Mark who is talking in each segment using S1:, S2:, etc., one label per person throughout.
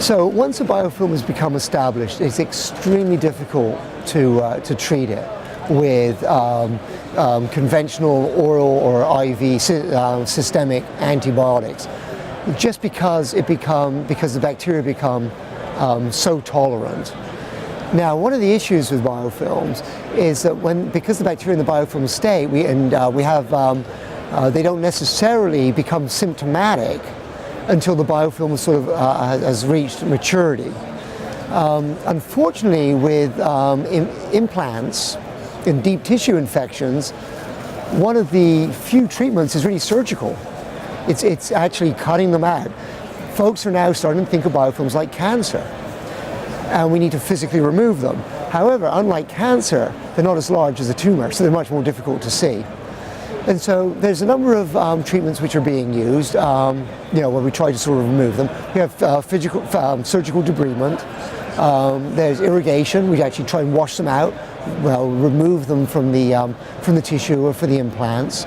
S1: So once a biofilm has become established, it's extremely difficult to treat it with conventional oral or IV systemic antibiotics, just because the bacteria become so tolerant. Now, one of the issues with biofilms is that because the bacteria in the biofilm state, they don't necessarily become symptomatic until the biofilm has reached maturity. Unfortunately, with implants in deep tissue infections, one of the few treatments is really surgical. It's actually cutting them out. Folks are now starting to think of biofilms like cancer, and we need to physically remove them. However, unlike cancer, they're not as large as a tumor, so they're much more difficult to see. And so there's a number of treatments which are being used, where we try to sort of remove them. We have surgical debridement. There's irrigation. We actually try and wash them out, remove them from the tissue or for the implants.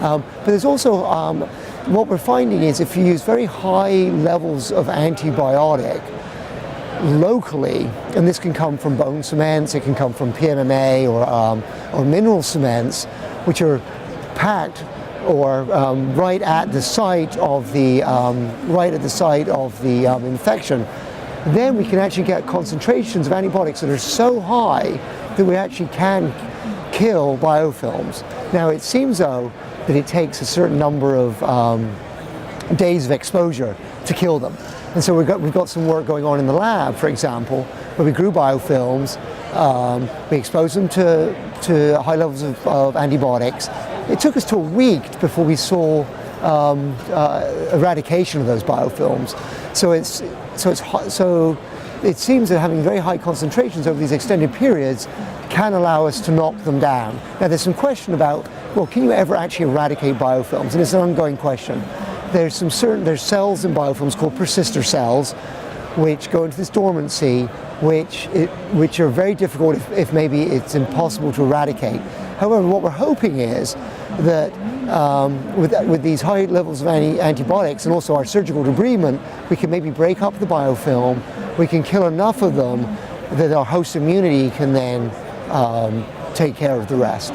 S1: But there's also, what we're finding is if you use very high levels of antibiotic locally, and this can come from bone cements, it can come from PMMA or mineral cements, which are packed or right at the site of the infection, then we can actually get concentrations of antibiotics that are so high that we actually can kill biofilms. Now, it seems though that it takes a certain number of days of exposure to kill them. And so we've got some work going on in the lab, for example, where we grew biofilms, we exposed them to high levels of antibiotics. It took us to a week before we saw eradication of those biofilms. So it seems that having very high concentrations over these extended periods can allow us to knock them down. Now, there's some question about, well, can you ever actually eradicate biofilms? And it's an ongoing question. There's cells in biofilms called persister cells, which go into this dormancy, which are very difficult, if maybe it's impossible to eradicate. However, what we're hoping is that with these high levels of antibiotics and also our surgical debridement, we can maybe break up the biofilm, we can kill enough of them that our host immunity can then take care of the rest.